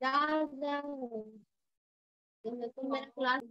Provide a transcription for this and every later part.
तो मेरा class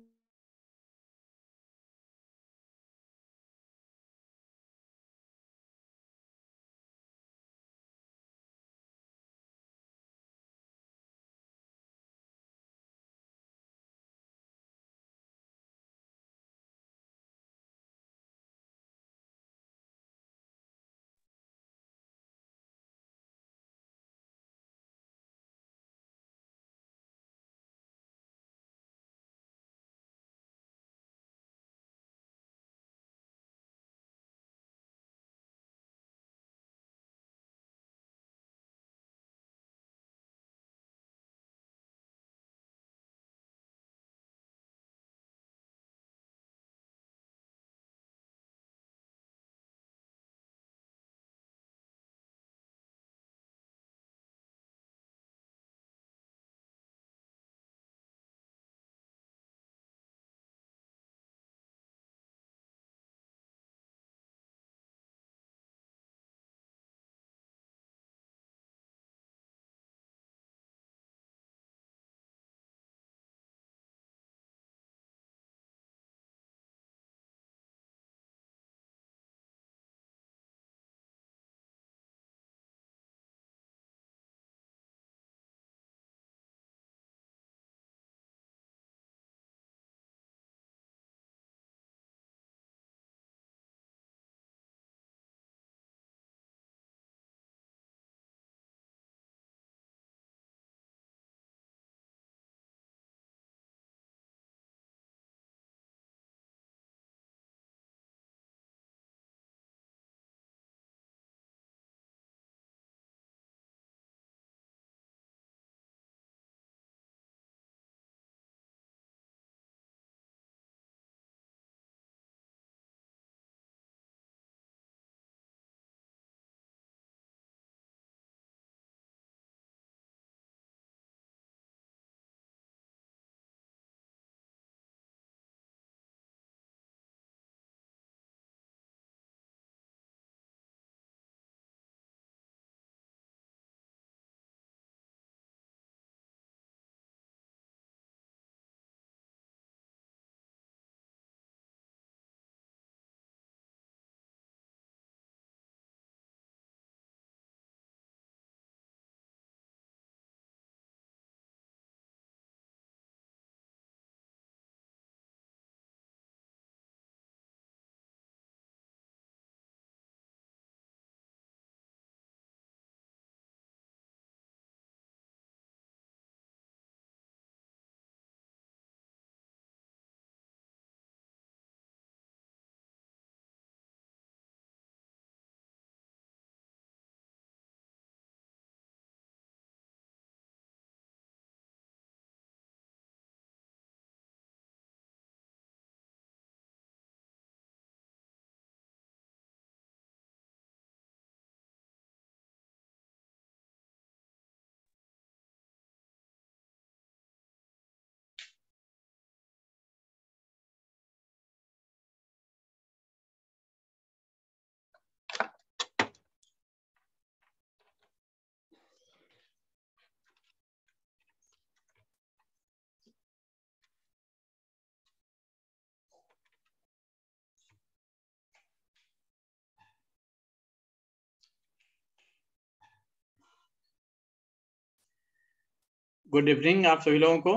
good evening आप सभी लोगों को।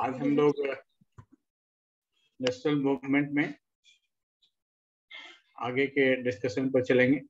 आज हम लोग नेशनल मूवमेंट में आगे के डिस्कशन पर चलेंगे।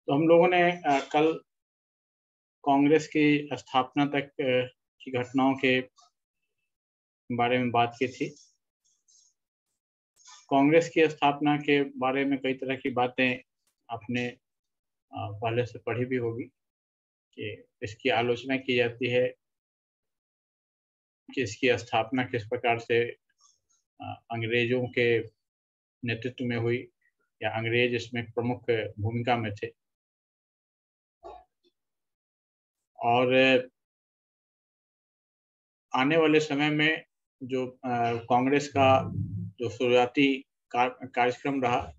तो हम लोगों ने कल कांग्रेस की स्थापना तक की घटनाओं के बारे में बात की थी। कांग्रेस की स्थापना के बारे में कई तरह की बातें आपने पहले से पढ़ी भी होगी कि इसकी आलोचना की जाती है कि इसकी स्थापना किस प्रकार से अंग्रेजों के नेतृत्व में हुई या अंग्रेज इसमें प्रमुख भूमिका में थे। और आने वाले समय में जो कांग्रेस का जो शुरुआती कार्यक्रम रहा,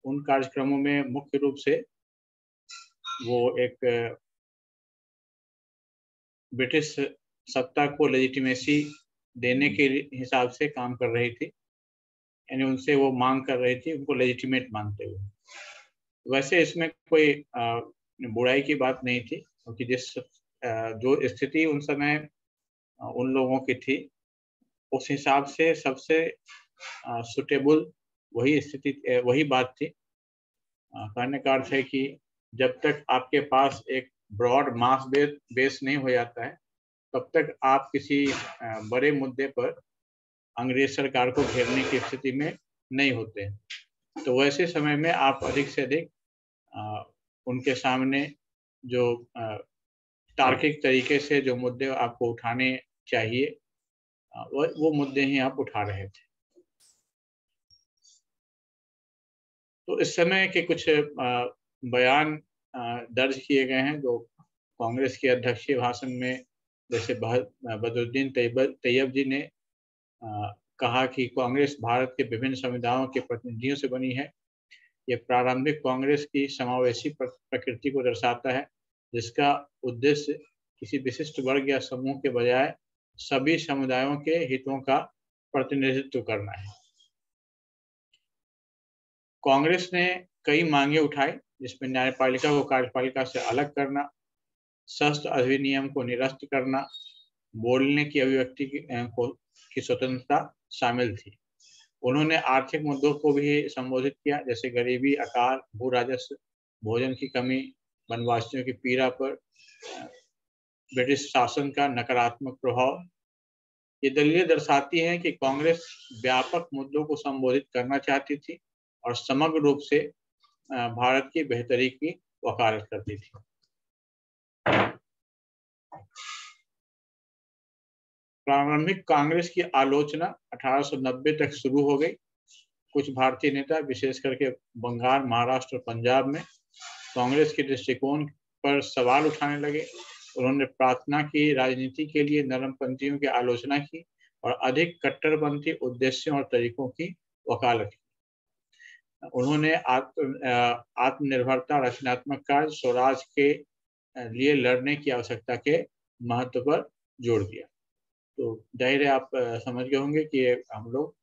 उन कार्यक्रमों में मुख्य रूप से वो एक ब्रिटिश सत्ता को लेजिटिमेसी देने के हिसाब से काम कर रही थी, यानी उनसे वो मांग कर रही थी, उनको लेजिटिमेट मानते हुए। वैसे इसमें कोई बुराई की बात नहीं थी, क्योंकि जो स्थिति उन समय उन लोगों की थी, उस हिसाब से सबसे सुटेबल वही बात थी। कहने का अर्थ है कि जब तक आपके पास एक ब्रॉड मास बेस नहीं हो जाता है, तब तक आप किसी बड़े मुद्दे पर अंग्रेज सरकार को घेरने की स्थिति में नहीं होते। तो वैसे समय में आप अधिक से अधिक उनके सामने जो तार्किक तरीके से जो मुद्दे आपको उठाने चाहिए, वो मुद्दे ही आप उठा रहे थे। तो इस समय के कुछ बयान दर्ज किए गए हैं जो कांग्रेस के अध्यक्षीय भाषण में, जैसे बदरुद्दीन तैयब जी ने कहा कि कांग्रेस भारत के विभिन्न समुदायों के प्रतिनिधियों से बनी है। ये प्रारंभिक कांग्रेस की समावेशी प्रकृति को दर्शाता है, जिसका उद्देश्य किसी विशिष्ट वर्ग या समूह के बजाय सभी समुदायों के हितों का प्रतिनिधित्व करना है। कांग्रेस ने कई मांगे उठाई, जिसमें न्यायपालिका को कार्यपालिका से अलग करना, शस्त्र अधिनियम को निरस्त करना, बोलने की अभिव्यक्ति की स्वतंत्रता शामिल थी। उन्होंने आर्थिक मुद्दों को भी संबोधित किया, जैसे गरीबी, अकाल, भू राजस्व, भोजन की कमी, वनवासियों की पीड़ा पर ब्रिटिश शासन का नकारात्मक प्रभाव। ये दलीलें दर्शाती हैं कि कांग्रेस व्यापक मुद्दों को संबोधित करना चाहती थी और समग्र रूप से भारत की बेहतरी की वकालत करती थी। प्रारंभिक कांग्रेस की आलोचना 1890 तक शुरू हो गई। कुछ भारतीय नेता, विशेष करके बंगाल, महाराष्ट्र और पंजाब में कांग्रेस के दृष्टिकोण पर सवाल उठाने लगे। उन्होंने प्रार्थना की राजनीति के लिए नरमपंथियों की आलोचना की और अधिक कट्टरपंथी उद्देश्यों और तरीकों की वकालत की। उन्होंने आत्मनिर्भरता, रचनात्मक कार्य, स्वराज के लिए लड़ने की आवश्यकता के महत्व पर जोर दिया। तो जाहिर है आप समझ गए होंगे कि हम लोग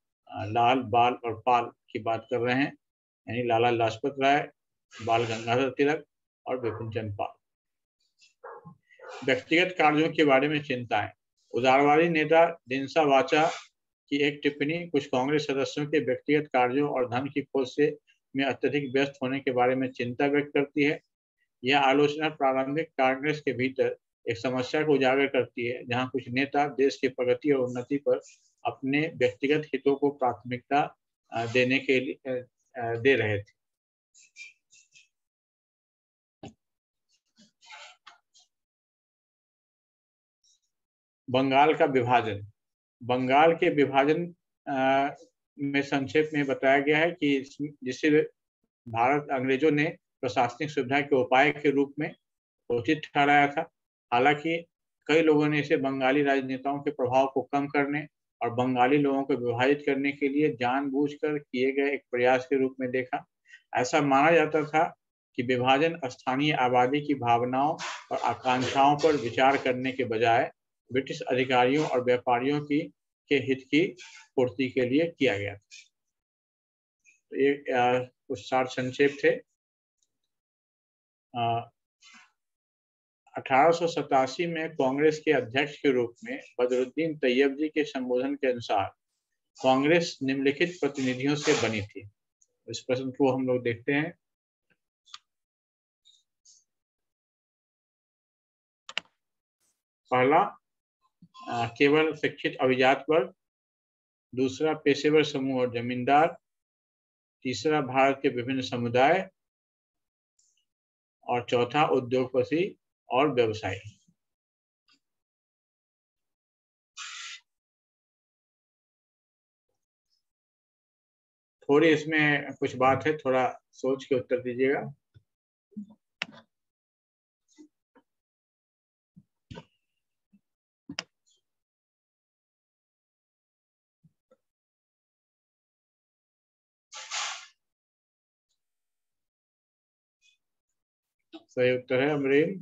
लाल, बाल और पाल की बात कर रहे हैं, यानी लाला लाजपत राय, बाल गंगाधर तिलक और बिपिन चंद्र पाल। व्यक्तिगत कार्यों के बारे में चिंताएं। उदारवादी नेता दिनसा वाचा की एक टिप्पणी कुछ कांग्रेस सदस्यों के व्यक्तिगत कार्यों और धन की खोज से में अत्यधिक व्यस्त होने के बारे में चिंता व्यक्त करती है। यह आलोचना प्रारंभिक कांग्रेस के भीतर एक समस्या को उजागर करती है, जहां कुछ नेता देश की प्रगति और उन्नति पर अपने व्यक्तिगत हितों को प्राथमिकता देने के लिए दे रहे थे। बंगाल का विभाजन। बंगाल के विभाजन में संक्षेप में बताया गया है कि जिसे भारत अंग्रेजों ने प्रशासनिक सुविधा के उपाय के रूप में उचित ठहराया था। हालांकि कई लोगों ने इसे बंगाली राजनेताओं के प्रभाव को कम करने और बंगाली लोगों को विभाजित करने के लिए जानबूझकर किए गए एक प्रयास के रूप में देखा। ऐसा माना जाता था कि विभाजन स्थानीय आबादी की भावनाओं और आकांक्षाओं पर विचार करने के बजाय ब्रिटिश अधिकारियों और व्यापारियों के हित की पूर्ति के लिए किया गया था। तो ये कुछ सार संक्षेप थे। 1887 में कांग्रेस के अध्यक्ष के रूप में बदरुद्दीन तैयब जी के संबोधन के अनुसार कांग्रेस निम्नलिखित प्रतिनिधियों से बनी थी। इस प्रश्न को हम लोग देखते हैं। पहला केवल शिक्षित अभिजात वर्ग, दूसरा पेशेवर समूह और जमींदार, तीसरा भारत के विभिन्न समुदाय और चौथा उद्योगपति और व्यवसायी। थोड़ी इसमें कुछ बात है, थोड़ा सोच के उत्तर दीजिएगा। सही उत्तर है अमरीन।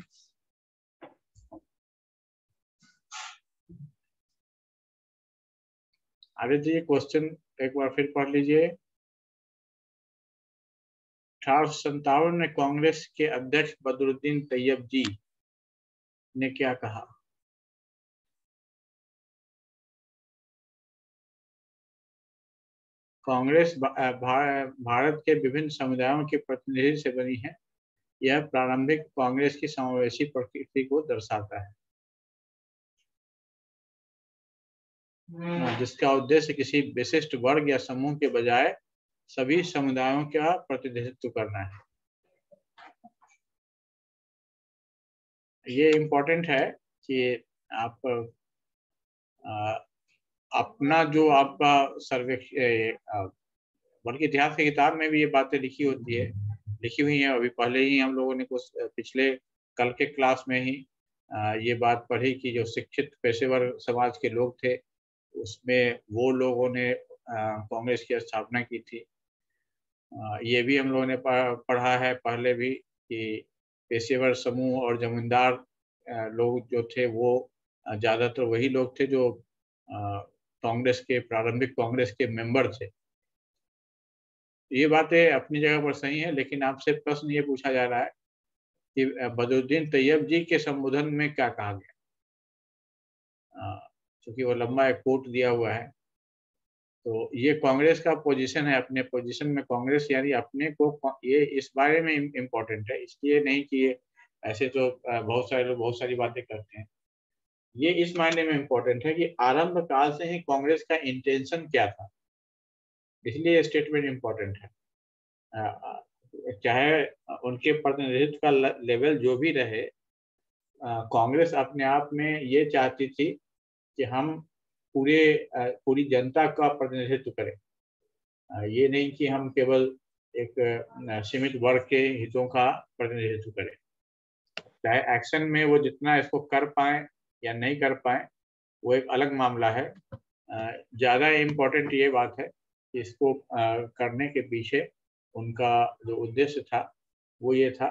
आगे जी क्वेश्चन एक बार फिर पढ़ लीजिए। 1857 में कांग्रेस के अध्यक्ष बदरुद्दीन तैयब जी ने क्या कहा? कांग्रेस भारत के विभिन्न समुदायों के प्रतिनिधि से बनी है। यह प्रारंभिक कांग्रेस की समावेशी प्रकृति को दर्शाता है, जिसका उद्देश्य किसी विशिष्ट वर्ग या समूह के बजाय सभी समुदायों का प्रतिनिधित्व करना है। ये इम्पोर्टेंट है कि आप अपना जो आपका सर्वेक्षण, बल्कि इतिहास की किताब में भी ये बातें लिखी हुई हैं। अभी पहले ही हम लोगों ने कुछ पिछले कल के क्लास में ही ये बात पढ़ी कि जो शिक्षित पेशेवर समाज के लोग थे, उसमें वो लोगों ने कांग्रेस की स्थापना की थी। ये भी हम लोगों ने पढ़ा है पहले भी कि पेशेवर समूह और जमींदार लोग जो थे वो ज़्यादातर वही लोग थे जो कांग्रेस के प्रारंभिक कांग्रेस के मेंबर थे। ये बातें अपनी जगह पर सही है, लेकिन आपसे प्रश्न ये पूछा जा रहा है कि बदरुद्दीन तैयब जी के संबोधन में क्या कहा गया। क्योंकि वो लंबा एक कोट दिया हुआ है, तो ये कांग्रेस का पोजीशन है। अपने पोजीशन में कांग्रेस यानी अपने को, ये इस बारे में इम्पोर्टेंट है, इसलिए नहीं कि ये ऐसे तो बहुत सारे लोग बहुत सारी बातें करते हैं। ये इस मायने में इम्पोर्टेंट है कि आरंभ काल से ही कांग्रेस का इंटेंशन क्या था, इसलिए स्टेटमेंट इम्पोर्टेंट है। चाहे उनके प्रतिनिधित्व का लेवल जो भी रहे, कांग्रेस अपने आप में ये चाहती थी कि हम पूरी जनता का प्रतिनिधित्व करें। ये नहीं कि हम केवल एक सीमित वर्ग के हितों का प्रतिनिधित्व करें। चाहे एक्शन में वो जितना इसको कर पाए या नहीं कर पाए, वो एक अलग मामला है। ज़्यादा इम्पोर्टेंट ये बात है कि इसको करने के पीछे उनका जो उद्देश्य था वो ये था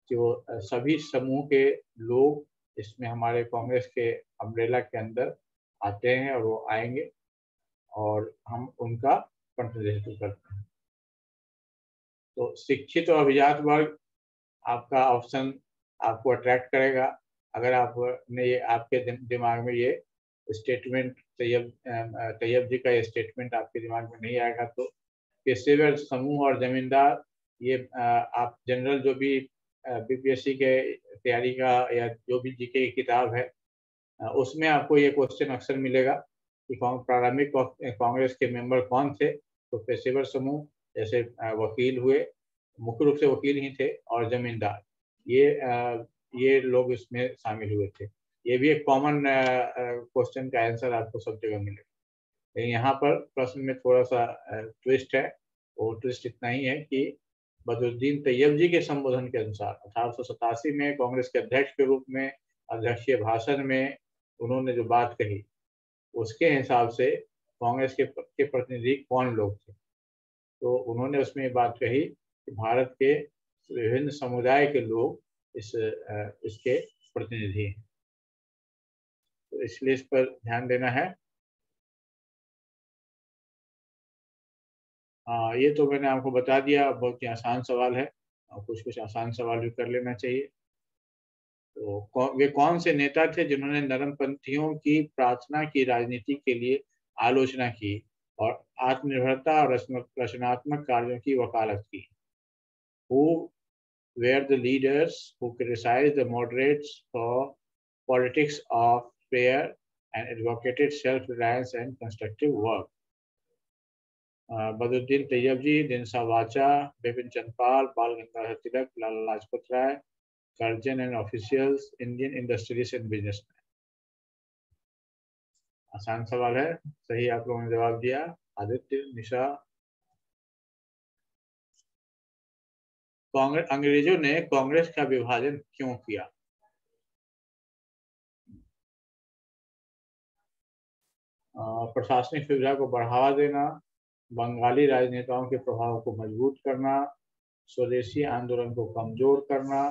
कि वो सभी समूह के लोग इसमें हमारे कांग्रेस के अम्ब्रेला के अंदर आते हैं और वो आएंगे और हम उनका प्रतिनिधित्व करते हैं। तो शिक्षित और अभिजात वर्ग आपका ऑप्शन आपको अट्रैक्ट करेगा। अगर आपने ये आपके दिमाग में ये स्टेटमेंट तैयब जी का ये स्टेटमेंट आपके दिमाग में नहीं आएगा, तो पेशेवर समूह और जमींदार, ये आप जनरल जो भी बीपीएससी के तैयारी का या जो भी जीके की किताब है, उसमें आपको ये क्वेश्चन अक्सर मिलेगा कि प्रारंभिक कांग्रेस के मेंबर कौन थे। तो पेशेवर समूह जैसे वकील हुए, मुख्य रूप से वकील ही थे, और जमींदार, ये लोग इसमें शामिल हुए थे। ये भी एक कॉमन क्वेश्चन का आंसर आपको सब जगह मिलेगा। लेकिन यहाँ पर प्रश्न में थोड़ा सा ट्विस्ट है। वो ट्विस्ट इतना ही है कि बदरुद्दीन तैयब जी के संबोधन के अनुसार 1887 में कांग्रेस के अध्यक्ष के रूप में अध्यक्षीय भाषण में उन्होंने जो बात कही, उसके हिसाब से कांग्रेस के प्रतिनिधि कौन लोग थे। तो उन्होंने उसमें बात कही कि भारत के विभिन्न समुदाय के लोग इसके प्रतिनिधि हैं। तो इसलिए इस पर ध्यान देना है। ये तो मैंने आपको बता दिया, बहुत ही आसान सवाल है और कुछ आसान सवाल भी कर लेना चाहिए। तो वे कौन से नेता थे जिन्होंने नरमपंथियों की प्रार्थना की राजनीति के लिए आलोचना की और आत्मनिर्भरता और रचनात्मक कार्यों की वकालत की? Who were the leaders who criticized the moderates for politics of prayer and advocated self reliance and constructive work. Badruddin Tyabji, Dinshaw Wacha, Bipin Chandrapal, Bal Gangadhar Tilak, Lala Lajpat Rai, guardian and officials, Indian industrialist and businessman. आसान सवाल है, सही आप लोगों ने जवाब दिया। आदित्य, निशा। अंग्रेजों ने कांग्रेस का विभाजन क्यों किया? प्रशासनिक सुविधा को बढ़ावा देना, बंगाली राजनेताओं के प्रभाव को मजबूत करना, स्वदेशी आंदोलन को कमजोर करना,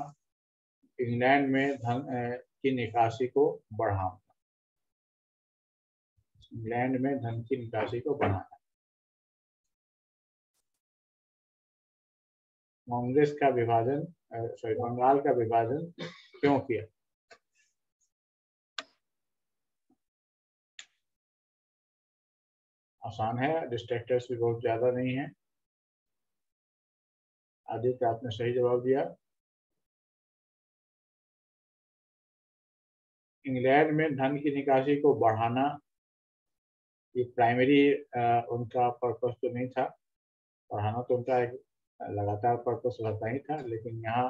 इंग्लैंड में धन की निकासी को बढ़ाना। इंग्लैंड में धन की निकासी को बढ़ाना। कांग्रेस का विभाजन बंगाल का विभाजन क्यों किया? आसान है, डिस्ट्रैक्टर्स भी बहुत ज्यादा नहीं है। आदित्य, आपने सही जवाब दिया। इंग्लैंड में धन की निकासी को बढ़ाना, ये प्राइमरी उनका पर्पस तो नहीं था। बढ़ाना तो उनका एक लगातार पर्पस रहता ही था, लेकिन यहाँ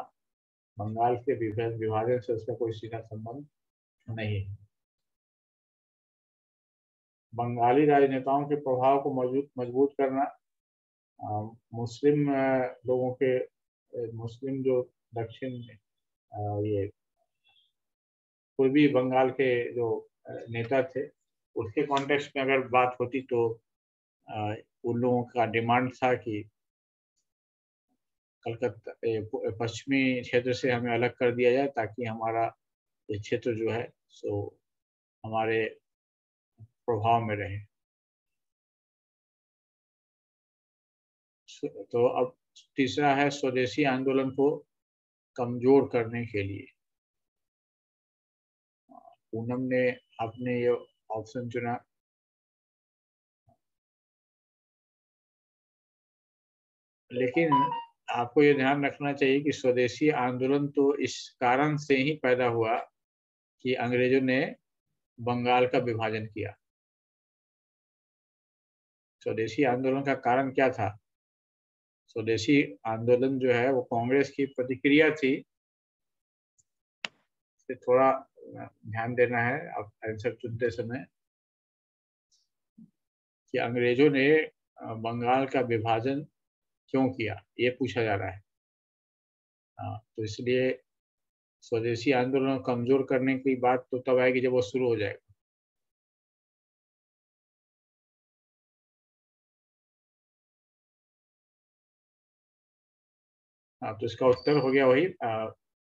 बंगाल के विभाजन से उसका कोई सीधा संबंध नहीं है। बंगाली राजनेताओं के प्रभाव को मजबूत करना, मुस्लिम लोगों के मुस्लिम जो दक्षिण ये पूर्वी बंगाल के जो नेता थे, उसके कॉन्टेक्स्ट में अगर बात होती तो उन लोगों का डिमांड था कि कलकत्ता पश्चिमी क्षेत्र से हमें अलग कर दिया जाए, ताकि हमारा ये क्षेत्र जो है सो हमारे प्रभाव में रहे। तो अब तीसरा है स्वदेशी आंदोलन को कमजोर करने के लिए। पूनम ने आपने ये ऑप्शन चुना। लेकिन आपको ये ध्यान रखना चाहिए कि स्वदेशी आंदोलन तो इस कारण से ही पैदा हुआ कि अंग्रेजों ने बंगाल का विभाजन किया। स्वदेशी आंदोलन का कारण क्या था? स्वदेशी आंदोलन जो है वो कांग्रेस की प्रतिक्रिया थी। इसे थोड़ा ध्यान देना है आप आंसर चुनते समय कि अंग्रेजों ने बंगाल का विभाजन क्यों किया, ये पूछा जा रहा है। तो इसलिए स्वदेशी आंदोलन को कमजोर करने की बात तो तब आएगी जब वो शुरू हो जाएगा। तो इसका उत्तर हो गया वही,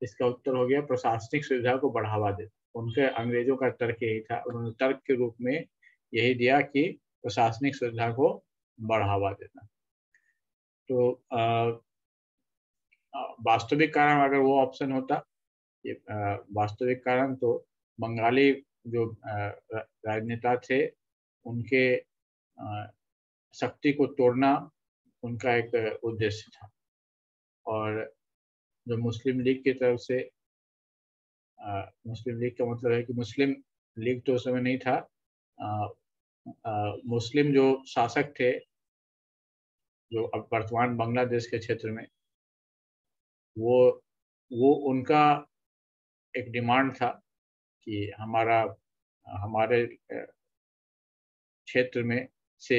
इसका उत्तर हो गया प्रशासनिक सुविधा को बढ़ावा देना। उनके अंग्रेजों का तर्क यही था, उन्होंने तर्क के रूप में यही दिया कि प्रशासनिक सुविधा को बढ़ावा देना। तो वास्तविक कारण अगर वो ऑप्शन होता, वास्तविक कारण तो बंगाली जो राजनेता थे उनके शक्ति को तोड़ना उनका एक उद्देश्य था। और जो मुस्लिम लीग की तरफ से, मुस्लिम लीग का मतलब है कि मुस्लिम लीग तो उस समय नहीं था, मुस्लिम जो शासक थे जो अब वर्तमान बांग्लादेश के क्षेत्र में, वो उनका एक डिमांड था कि हमारे क्षेत्र में से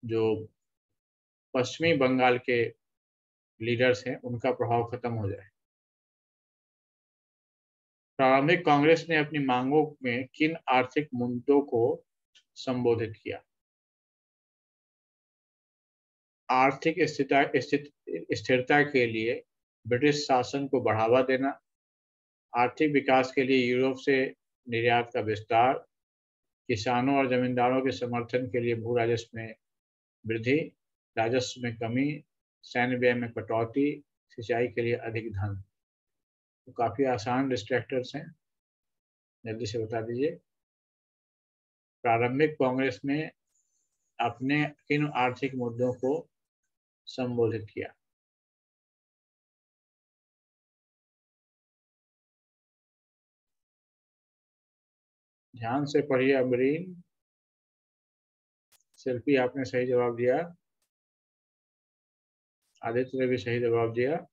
जो पश्चिमी बंगाल के लीडर्स हैं उनका प्रभाव खत्म हो जाए। प्रारंभिक कांग्रेस ने अपनी मांगों में किन आर्थिक मुद्दों को संबोधित किया? आर्थिक स्थिरता के लिए ब्रिटिश शासन को बढ़ावा देना, आर्थिक विकास के लिए यूरोप से निर्यात का विस्तार, किसानों और जमींदारों के समर्थन के लिए भू राजस्व में वृद्धि, राजस्व में कमी, सैन्य व्यय में कटौती, सिंचाई के लिए अधिक धन। तो काफी आसान डिस्ट्रैक्टर्स हैं, जल्दी से बता दीजिए। प्रारंभिक कांग्रेस में अपने किन आर्थिक मुद्दों को संबोधित किया? ध्यान से पढ़िए अमरीन। सेल्फी आपने सही जवाब दिया, आदित्य ने भी सही जवाब दिया।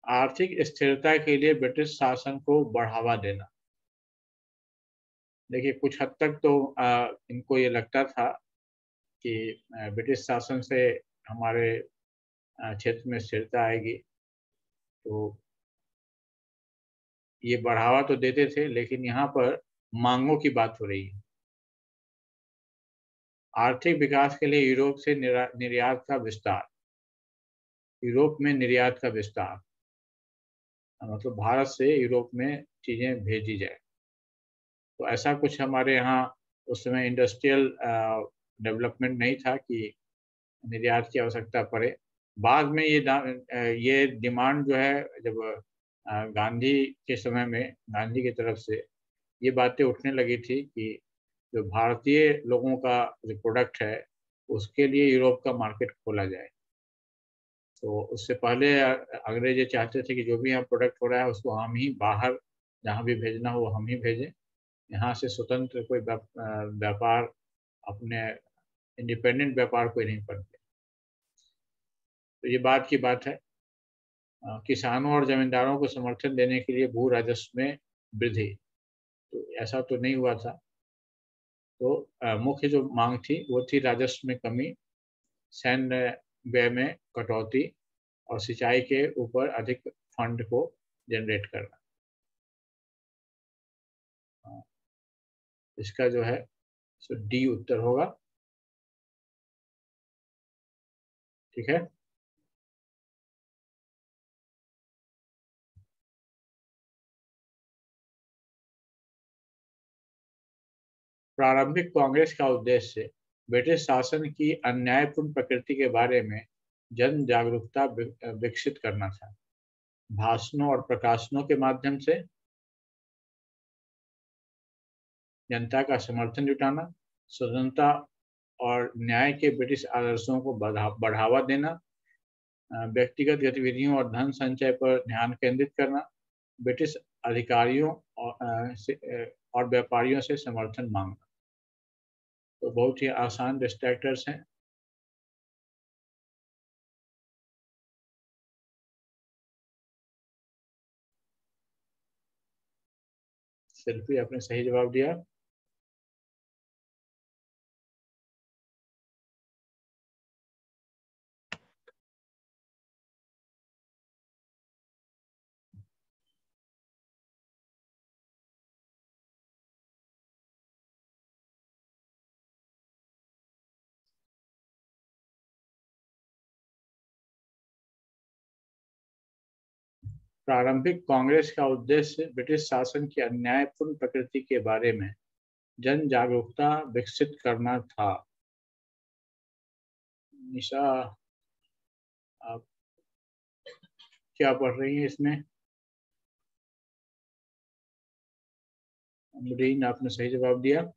आर्थिक स्थिरता के लिए ब्रिटिश शासन को बढ़ावा देना। देखिए कुछ हद तक तो इनको ये लगता था कि ब्रिटिश शासन से हमारे क्षेत्र में स्थिरता आएगी, तो ये बढ़ावा तो देते थे, लेकिन यहाँ पर मांगों की बात हो रही है। आर्थिक विकास के लिए यूरोप से निर्यात का विस्तार। यूरोप में निर्यात का विस्तार मतलब भारत से यूरोप में चीजें भेजी जाए। तो ऐसा कुछ हमारे यहाँ उस समय इंडस्ट्रियल डेवलपमेंट नहीं था कि निर्यात की आवश्यकता पड़े। बाद में ये डिमांड जो है, जब गांधी के समय में गांधी की तरफ से ये बातें उठने लगी थी कि जो भारतीय लोगों का जो प्रोडक्ट है उसके लिए यूरोप का मार्केट खोला जाए। तो उससे पहले अंग्रेज ये चाहते थे कि जो भी यहाँ प्रोडक्ट हो रहा है उसको हम ही बाहर जहाँ भी भेजना हो हम ही भेजें, यहाँ से स्वतंत्र कोई व्यापार अपने इंडिपेंडेंट व्यापार कोई नहीं करते। तो ये बात की बात है। किसानों और जमींदारों को समर्थन देने के लिए भू राजस्व में वृद्धि, तो ऐसा तो नहीं हुआ था। तो मुख्य जो मांग थी वो थी राजस्व में कमी, सैन्य व्यय में कटौती और सिंचाई के ऊपर अधिक फंड को जनरेट करना। इसका जो है सो डी उत्तर होगा। ठीक है। प्रारंभिक कांग्रेस का उद्देश्य ब्रिटिश शासन की अन्यायपूर्ण प्रकृति के बारे में जन जागरूकता विकसित करना था। भाषणों और प्रकाशनों के माध्यम से जनता का समर्थन जुटाना, स्वतंत्रता और न्याय के ब्रिटिश आदर्शों को बढ़ावा देना, व्यक्तिगत गतिविधियों और धन संचय पर ध्यान केंद्रित करना, ब्रिटिश अधिकारियों और व्यापारियों से समर्थन मांगना। तो बहुत ही आसान डिस्ट्रैक्टर्स हैं। सेल्फी आपने सही जवाब दिया। प्रारंभिक कांग्रेस का उद्देश्य ब्रिटिश शासन की अन्यायपूर्ण प्रकृति के बारे में जन जागरूकता विकसित करना था। निशा, आप क्या पढ़ रही हैं इसमें? अमरीन, आपने सही जवाब दिया।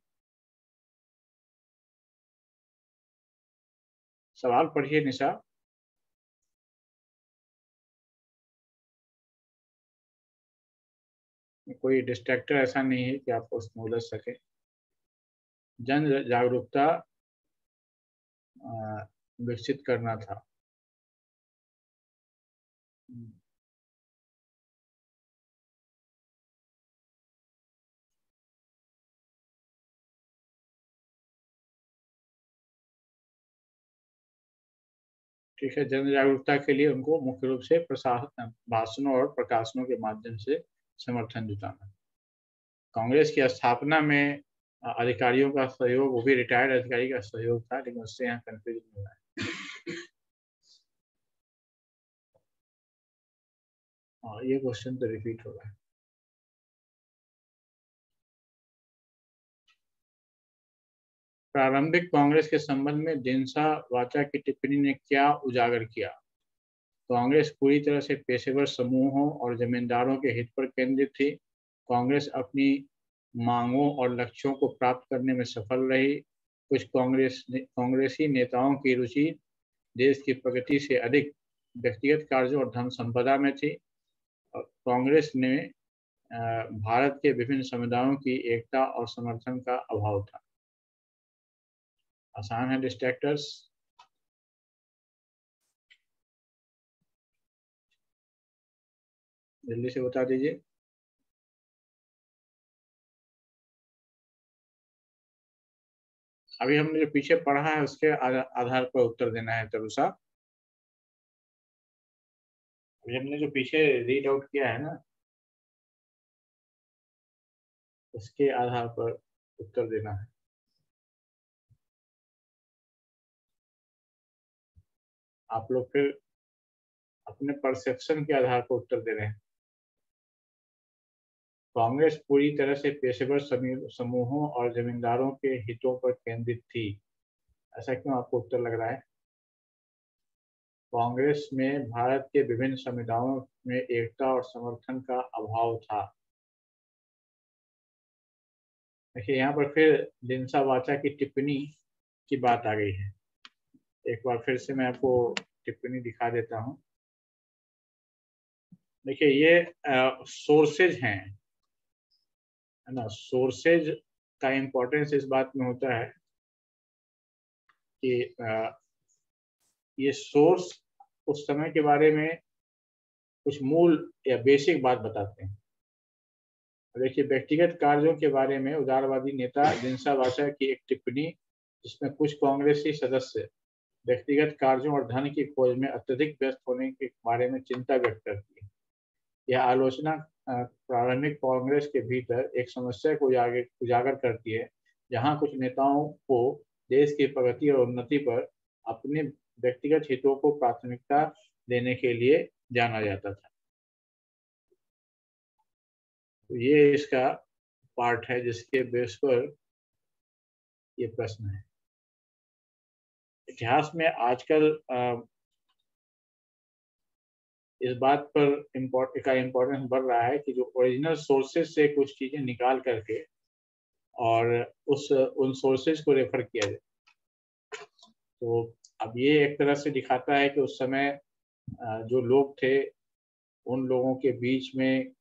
सवाल पढ़िए निशा। कोई डिस्ट्रैक्टर ऐसा नहीं है कि आपको उसमें उलझ सके। जन जागरूकता विकसित करना था। ठीक है, जन जागरूकता के लिए उनको मुख्य रूप से भाषणों और प्रकाशनों के माध्यम से समर्थन जुटाना। कांग्रेस की स्थापना में अधिकारियों का सहयोग, वो भी रिटायर्ड अधिकारी का सहयोग था, लेकिन उससे यहाँ कंफ्यूजन हो रहा है। हाँ, ये क्वेश्चन तो रिपीट हो रहा है। प्रारंभिक कांग्रेस के संबंध में दिनसा वाचा की टिप्पणी ने क्या उजागर किया? कांग्रेस पूरी तरह से पेशेवर समूहों और जमींदारों के हित पर केंद्रित थी। कांग्रेस अपनी मांगों और लक्ष्यों को प्राप्त करने में सफल रही। कुछ कांग्रेसी नेताओं की रुचि देश की प्रगति से अधिक व्यक्तिगत कार्यों और धन संपदा में थी। कांग्रेस ने भारत के विभिन्न समुदायों की एकता और समर्थन का अभाव था। आसान है डिस्ट्रैक्टर्स। जल्दी से बता दीजिए। अभी हमने जो पीछे पढ़ा है उसके आधार पर उत्तर देना है तरुषा। अभी हमने जो पीछे रीड आउट किया है ना, उसके आधार पर उत्तर देना है। आप लोग फिर अपने परसेप्शन के आधार पर उत्तर दे रहे हैं। कांग्रेस पूरी तरह से पेशेवर समूहों और जमींदारों के हितों पर केंद्रित थी। ऐसा क्यों आपको उत्तर लग रहा है? कांग्रेस में भारत के विभिन्न समुदायों में एकता और समर्थन का अभाव था। देखिए यहाँ पर फिर लिंसा वाचा की टिप्पणी की बात आ गई है। एक बार फिर से मैं आपको टिप्पणी दिखा देता हूँ। देखिए ये सोर्सेज हैं, है ना। सोर्सेज का इम्पोर्टेंस इस बात में होता है कि ये सोर्स उस समय के बारे में कुछ मूल या बेसिक बात बताते हैं। देखिए व्यक्तिगत कार्यों के बारे में उदारवादी नेता लिंसा वाचा की एक टिप्पणी, जिसमें कुछ कांग्रेसी सदस्य व्यक्तिगत कार्यों और धन की खोज में अत्यधिक व्यस्त होने के बारे में चिंता व्यक्त करती है। यह आलोचना प्रारंभिक कांग्रेस के भीतर एक समस्या को उजागर करती है, जहां कुछ नेताओं को देश की प्रगति और उन्नति पर अपने व्यक्तिगत हितों को प्राथमिकता देने के लिए जाना जाता था। तो ये इसका पार्ट है जिसके बेस पर ये प्रश्न है। इतिहास में आजकल इस बात पर इम्पोर्टेंस बढ़ रहा है कि जो ओरिजिनल सोर्सेज से कुछ चीजें निकाल करके और उन सोर्सेज को रेफर किया जाए। तो अब ये एक तरह से दिखाता है कि उस समय जो लोग थे उन लोगों के बीच में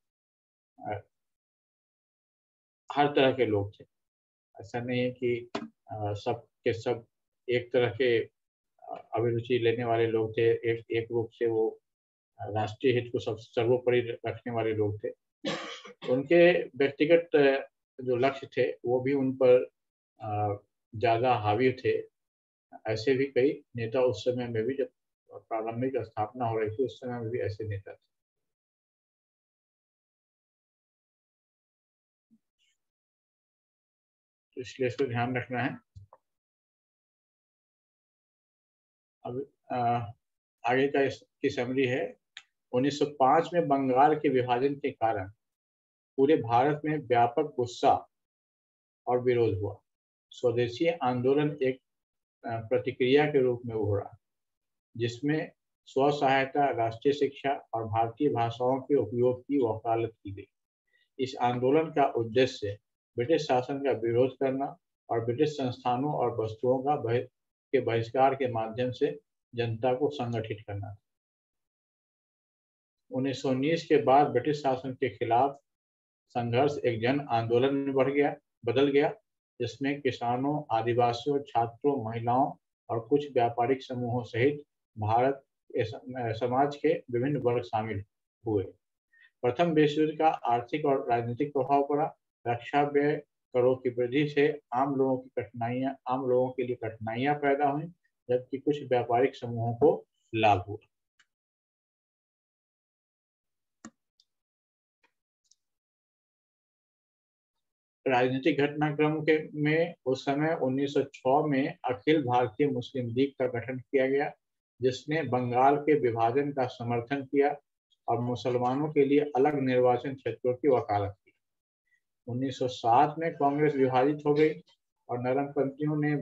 हर तरह के लोग थे। ऐसा नहीं है कि सब के सब एक तरह के अभिरुचि लेने वाले लोग थे। एक रूप से वो राष्ट्रीय हित को सब सर्वोपरि रखने वाले लोग थे। उनके व्यक्तिगत जो लक्ष्य थे वो भी उन पर ज़्यादा हावी थे। ऐसे भी कई नेता उस समय में भी, जब प्रारंभिक स्थापना हो रही थी, उस समय में भी ऐसे नेता थे। तो इसलिए इसको ध्यान रखना है। अब आगे का इसकी समरी है। 1905 में बंगाल के विभाजन के कारण पूरे भारत में व्यापक गुस्सा और विरोध हुआ। स्वदेशी आंदोलन एक प्रतिक्रिया के रूप में उभरा, जिसमें स्व सहायता, राष्ट्रीय शिक्षा और भारतीय भाषाओं के उपयोग की वकालत की गई। इस आंदोलन का उद्देश्य ब्रिटिश शासन का विरोध करना और ब्रिटिश संस्थानों और वस्तुओं का बहिष्कार के माध्यम से जनता को संगठित करना था। 1919 के बाद ब्रिटिश शासन के खिलाफ संघर्ष एक जन आंदोलन में बदल गया, जिसमें किसानों, आदिवासियों, छात्रों, महिलाओं और कुछ व्यापारिक समूहों सहित भारत समाज के विभिन्न वर्ग शामिल हुए। प्रथम विश्व युद्ध का आर्थिक और राजनीतिक प्रभाव पड़ा। रक्षा व्यय करों की वृद्धि से आम लोगों के लिए कठिनाइयां पैदा हुई, जबकि कुछ व्यापारिक समूहों को लाभ हुआ। राजनीतिक घटनाक्रम में उस समय 1906 में अखिल भारतीय मुस्लिम लीग का गठन किया गया, जिसने बंगाल के विभाजन का समर्थन किया और मुसलमानों के लिए अलग निर्वाचन क्षेत्रों की वकालत की। 1907 में कांग्रेस विभाजित हो गई और नरमपंथियों ने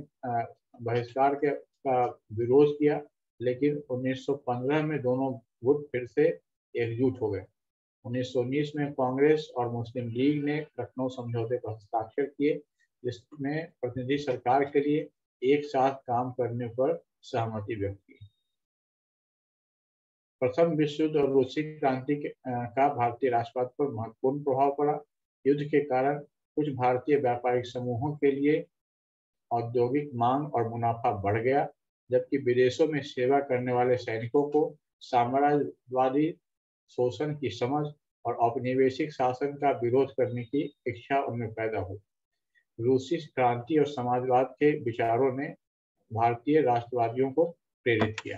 बहिष्कार का विरोध किया, लेकिन 1915 में दोनों गुट फिर से एकजुट हो गए। 1919 में कांग्रेस और मुस्लिम लीग ने लखनऊ समझौते पर हस्ताक्षर किए, जिसमें प्रतिनिधि सरकार के लिए एक साथ काम करने पर सहमति व्यक्त की। प्रथम विश्व युद्ध और रूसी क्रांति का भारतीय राष्ट्रवाद पर महत्वपूर्ण प्रभाव पड़ा। युद्ध के कारण कुछ भारतीय व्यापारिक समूहों के लिए औद्योगिक मांग और मुनाफा बढ़ गया, जबकि विदेशों में सेवा करने वाले सैनिकों को साम्राज्यवादी शोषण की समझ और औपनिवेशिक शासन का विरोध करने की इच्छा उनमें पैदा हुई। रूसी क्रांति और समाजवाद के विचारों ने भारतीय राष्ट्रवादियों को प्रेरित किया।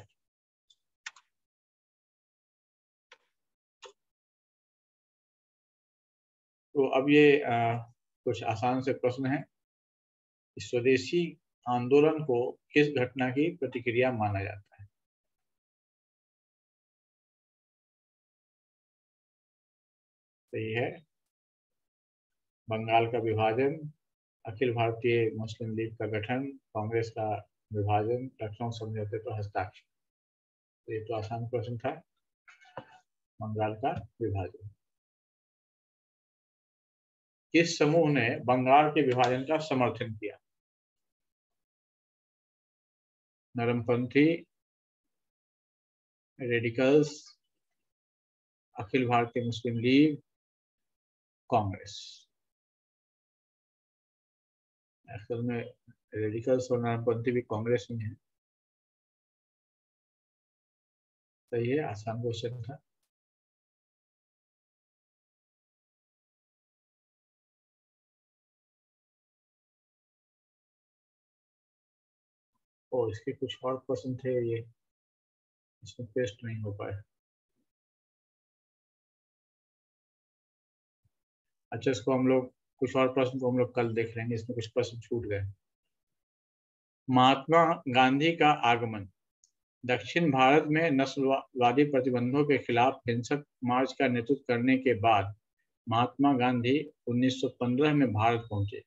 तो अब ये कुछ आसान से प्रश्न हैं। स्वदेशी आंदोलन को किस घटना की प्रतिक्रिया माना जाता है? सही है, बंगाल का विभाजन, अखिल भारतीय मुस्लिम लीग का गठन, कांग्रेस का विभाजन, लखनऊ समझौते पर हस्ताक्षर। तो ये तो आसान प्रश्न था, बंगाल का विभाजन। किस समूह ने बंगाल के विभाजन का समर्थन किया? नरमपंथी, रेडिकल्स, अखिल भारतीय मुस्लिम लीग, कांग्रेस। असल में रेडिकल्स और नरमपंथी भी कांग्रेस में है। सही है, आसान क्वेश्चन था। और इसके कुछ और प्रश्न थे, ये इसमें पेस्ट नहीं हो पाए। अच्छा, इसको हम लोग कुछ और प्रश्न को हम लोग कल देख लेंगे, इसमें कुछ प्रश्न छूट गए। महात्मा गांधी का आगमन। दक्षिण भारत में नस्लवादी प्रतिबंधों के खिलाफ हिंसक मार्च का नेतृत्व करने के बाद महात्मा गांधी 1915 में भारत पहुंचे।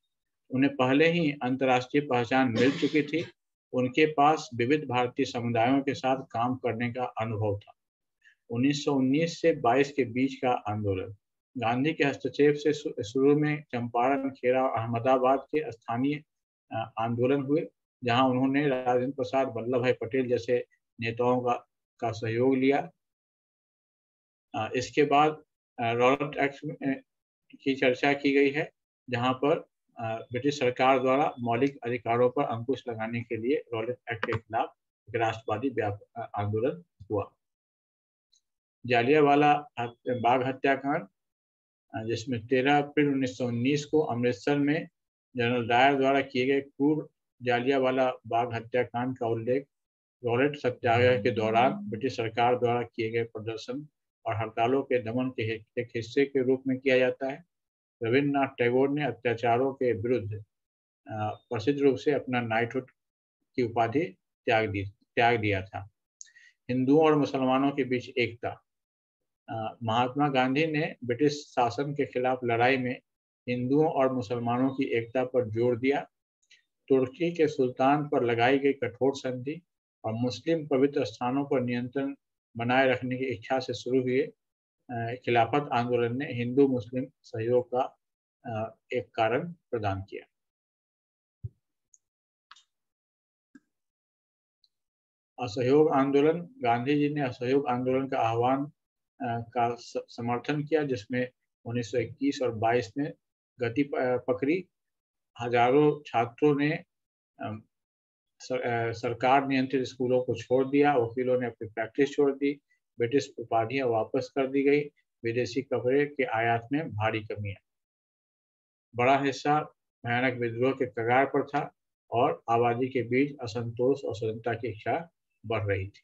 उन्हें पहले ही अंतर्राष्ट्रीय पहचान मिल चुकी थी। उनके पास विविध भारतीय समुदायों के साथ काम करने का अनुभव था। 1919 से 22 के बीच का आंदोलन। गांधी के हस्तक्षेप से शुरू में चंपारण, खेड़ा और अहमदाबाद के स्थानीय आंदोलन हुए, जहां उन्होंने राजेंद्र प्रसाद, वल्लभ भाई पटेल जैसे नेताओं का सहयोग लिया। इसके बाद रॉलेट एक्ट की चर्चा की गई है, जहां पर ब्रिटिश सरकार द्वारा मौलिक अधिकारों पर अंकुश लगाने के लिए रॉलेट एक्ट के खिलाफ एक राष्ट्रवादी आंदोलन हुआ। जालियांवाला बाग हत्याकांड, जिसमें 13 अप्रैल 1919 को अमृतसर में जनरल डायर द्वारा किए गए क्रूर जालियांवाला बाग हत्याकांड का उल्लेख रॉलेट सत्याग्रह के दौरान ब्रिटिश सरकार द्वारा किए गए प्रदर्शन और हड़तालों के दमन के एक हिस्से के रूप में किया जाता है। रविन्द्रनाथ टैगोर ने अत्याचारों के विरुद्ध प्रसिद्ध रूप से अपना नाइटहुड की उपाधि त्याग दिया था। हिंदुओं और मुसलमानों के बीच एकता। महात्मा गांधी ने ब्रिटिश शासन के खिलाफ लड़ाई में हिंदुओं और मुसलमानों की एकता पर जोर दिया। तुर्की के सुल्तान पर लगाई गई कठोर संधि और मुस्लिम पवित्र स्थानों पर नियंत्रण बनाए रखने की इच्छा से शुरू हुए खिलाफत आंदोलन ने हिंदू मुस्लिम सहयोग का एक कारण प्रदान किया। असहयोग आंदोलन। गांधी जी ने असहयोग आंदोलन का आह्वान का समर्थन किया, जिसमें 1921 और 22 में गति पकड़ी। हजारों छात्रों ने सरकार नियंत्रित स्कूलों को छोड़ दिया। वकीलों ने अपनी प्रैक्टिस छोड़ दी। ब्रिटिश उपाधियां वापस कर दी गई। विदेशी कपड़े के आयात में भारी कमी आई। बड़ा हिस्सा भयानक विद्रोह के कगार पर था और आबादी के बीच असंतोष और स्वतंत्रता की इच्छा बढ़ रही थी।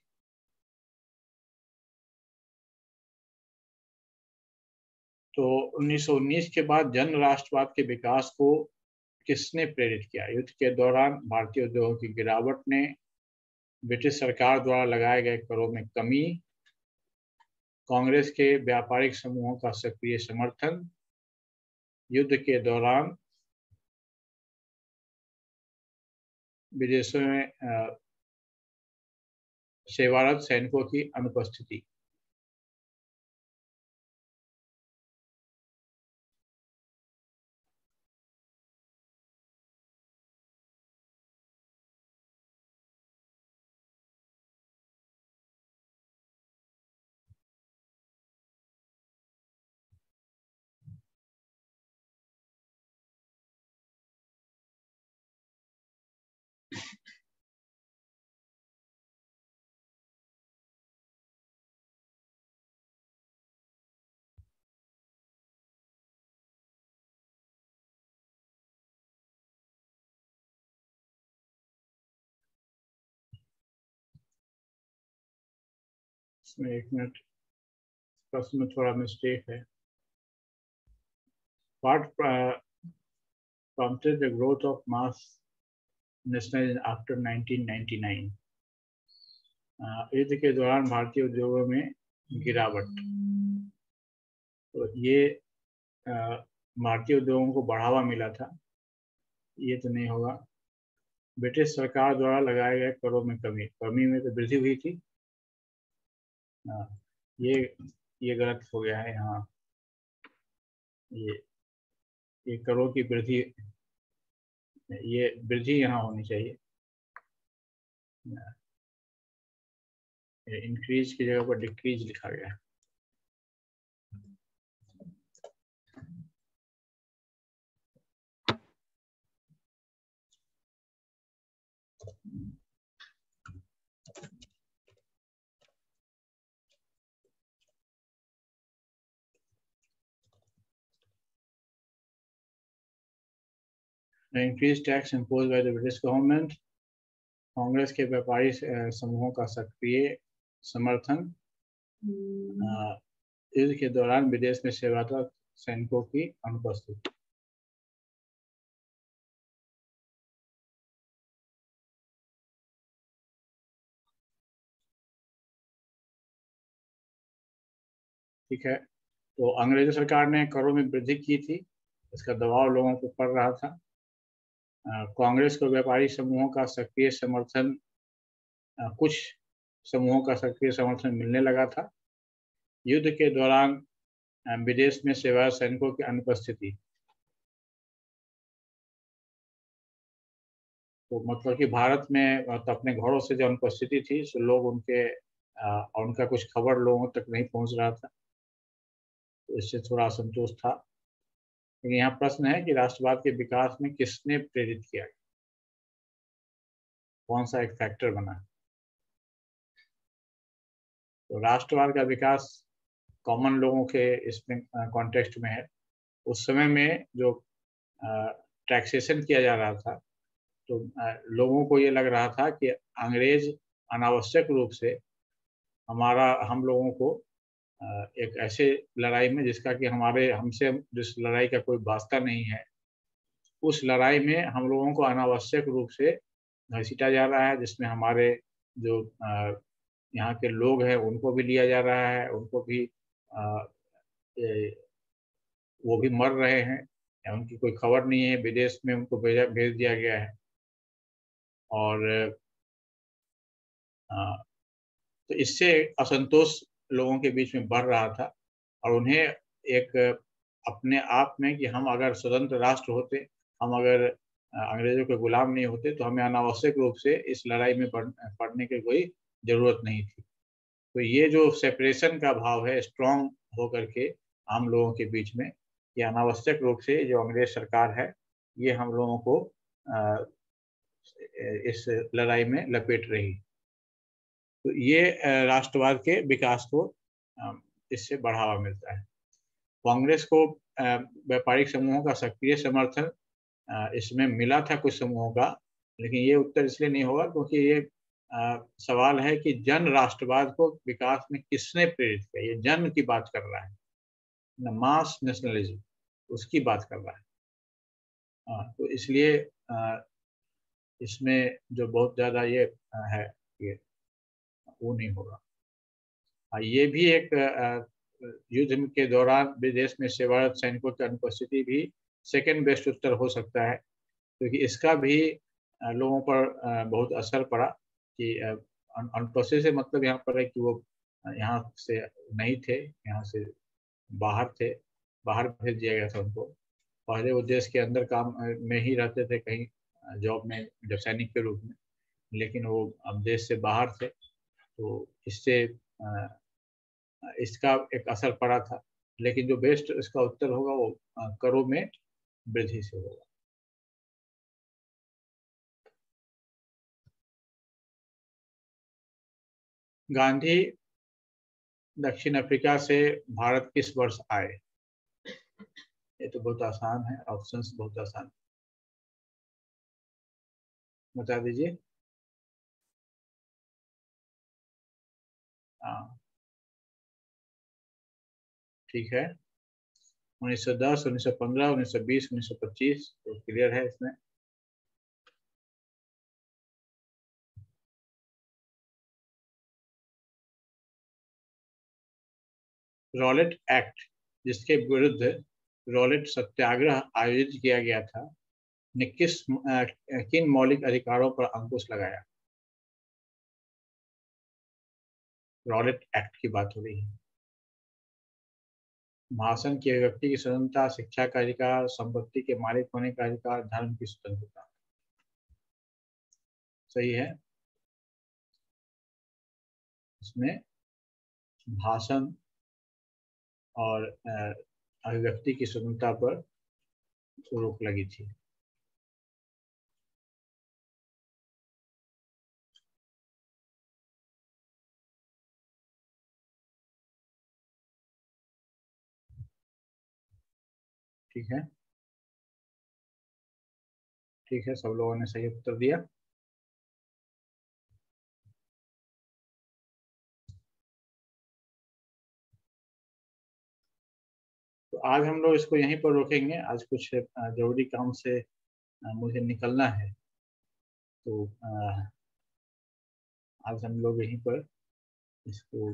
तो 1919 के बाद जन राष्ट्रवाद के विकास को किसने प्रेरित किया? युद्ध के दौरान भारतीय उद्योगों की गिरावट ने, ब्रिटिश सरकार द्वारा लगाए गए करों में कमी, कांग्रेस के व्यापारिक समूहों का सक्रिय समर्थन, युद्ध के दौरान विदेशों में सेवारत सैनिकों की अनुपस्थिति। इसमें 1 मिनट, प्रश्न में थोड़ा मिस्टेक है। What prompted the growth of mass nationalism after 1999? युद्ध के दौरान भारतीय उद्योगों में गिरावट। तो ये भारतीय उद्योगों को बढ़ावा मिला था, ये तो नहीं होगा। ब्रिटिश सरकार द्वारा लगाए गए करों में कमी में तो वृद्धि हुई थी। ये गलत हो गया है यहाँ। ये करों की वृद्धि, ये वृद्धि यहाँ होनी चाहिए। इंक्रीज की जगह पर डिक्रीज लिखा गया है। The increased tax imposed by the British government, Congress के व्यापारी समूहों का सक्रिय समर्थन, युद्ध के दौरान विदेश में सेवारत सैनिकों की अनुपस्थिति। ठीक है, तो अंग्रेज सरकार ने करों में वृद्धि की थी, इसका दबाव लोगों को पड़ रहा था। कांग्रेस को व्यापारी समूहों का सक्रिय समर्थन, कुछ समूहों का सक्रिय समर्थन मिलने लगा था। युद्ध के दौरान विदेश में सेवारत सैनिकों की अनुपस्थिति, तो मतलब कि भारत में तो अपने घरों से जो अनुपस्थिति थी, सो लोग उनका कुछ खबर लोगों तक नहीं पहुंच रहा था, तो इससे थोड़ा असंतोष था। लेकिन यहाँ प्रश्न है कि राष्ट्रवाद के विकास में किसने प्रेरित किया, कौन सा एक फैक्टर बना। तो राष्ट्रवाद का विकास कॉमन लोगों के इसमें कॉन्टेक्स्ट में है। उस समय में जो टैक्सेशन किया जा रहा था, तो लोगों को ये लग रहा था कि अंग्रेज अनावश्यक रूप से हम लोगों को एक ऐसे लड़ाई में, जिसका कि हमसे जिस लड़ाई का कोई वास्ता नहीं है, उस लड़ाई में हम लोगों को अनावश्यक रूप से घसीटा जा रहा है, जिसमें हमारे जो यहाँ के लोग हैं उनको भी लिया जा रहा है, उनको भी वो भी मर रहे हैं, उनकी कोई खबर नहीं है, विदेश में उनको भेज दिया गया है। और तो इससे अंसंतोष लोगों के बीच में बढ़ रहा था, और उन्हें एक अपने आप में कि हम अगर स्वतंत्र राष्ट्र होते, हम अगर अंग्रेजों के गुलाम नहीं होते, तो हमें अनावश्यक रूप से इस लड़ाई में पड़ने की कोई जरूरत नहीं थी। तो ये जो सेपरेशन का भाव है स्ट्रॉन्ग होकर के आम लोगों के बीच में, कि अनावश्यक रूप से जो अंग्रेज सरकार है ये हम लोगों को इस लड़ाई में लपेट रही। तो ये राष्ट्रवाद के विकास को इससे बढ़ावा मिलता है। कांग्रेस को व्यापारिक समूहों का सक्रिय समर्थन इसमें मिला था कुछ समूहों का, लेकिन ये उत्तर इसलिए नहीं होगा क्योंकि ये सवाल है कि जन राष्ट्रवाद को विकास में किसने प्रेरित किया। ये जन की बात कर रहा है, मास नेशनलिज्म, उसकी बात कर रहा है। तो इसलिए इसमें जो बहुत ज्यादा ये है, ये वो नहीं होगा। ये भी एक युद्ध के दौरान विदेश में सेवारत सैनिकों की अनुपस्थिति भी सेकंड बेस्ट उत्तर हो सकता है, क्योंकि इसका भी लोगों पर बहुत असर पड़ा कि अनुपस्थिति से मतलब यहाँ पर है कि वो यहाँ से नहीं थे, यहाँ से बाहर थे, बाहर भेज दिया गया था उनको। पहले वो देश के अंदर काम में ही रहते थे, कहीं जॉब में, जब सैनिक के रूप में, लेकिन वो अब देश से बाहर थे, तो इससे इसका एक असर पड़ा था। लेकिन जो बेस्ट इसका उत्तर होगा वो करों में वृद्धि से होगा। गांधी दक्षिण अफ्रीका से भारत किस वर्ष आए? ये तो बहुत आसान है, ऑप्शंस बहुत आसान, बता दीजिए। हाँ, ठीक है, 1910, 1915, 1920, 1925 तो क्लियर है इसमें। रॉलेट एक्ट, जिसके विरुद्ध रॉलेट सत्याग्रह आयोजित किया गया था, ने किन मौलिक अधिकारों पर अंकुश लगाया? रॉलेट एक्ट की बात हो रही है। भाषण की अभिव्यक्ति की स्वतंत्रता, शिक्षा का अधिकार, संपत्ति के मालिक होने का अधिकार, धर्म की स्वतंत्रता। सही है, इसमें भाषण और अभिव्यक्ति की स्वतंत्रता पर रोक लगी थी। ठीक है, ठीक है, सब लोगों ने सही उत्तर दिया। तो आज हम लोग इसको यहीं पर रोकेंगे। आज कुछ जरूरी काम से मुझे निकलना है, तो आज हम लोग यहीं पर इसको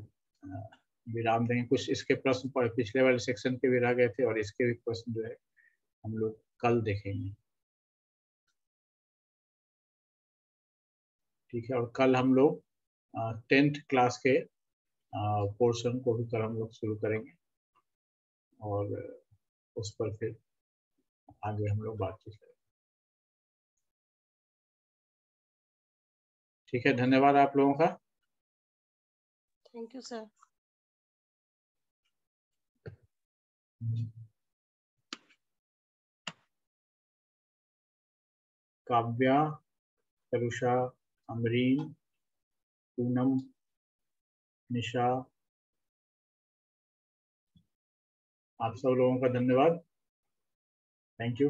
विराम देंगे। कुछ इसके प्रश्न पर पिछले वाले सेक्शन के भी रह गए थे और इसके भी प्रश्न जो है हम लोग कल देखेंगे। ठीक है, और कल हम लोग 10th क्लास के पोर्शन को भी कल हम लोग शुरू करेंगे और उस पर फिर आगे हम लोग बातचीत करेंगे। ठीक है, धन्यवाद आप लोगों का। Thank you sir. Kavya, Tarusha, Amreen, Poonam, Nisha, आप सब लोगों का धन्यवाद। Thank you.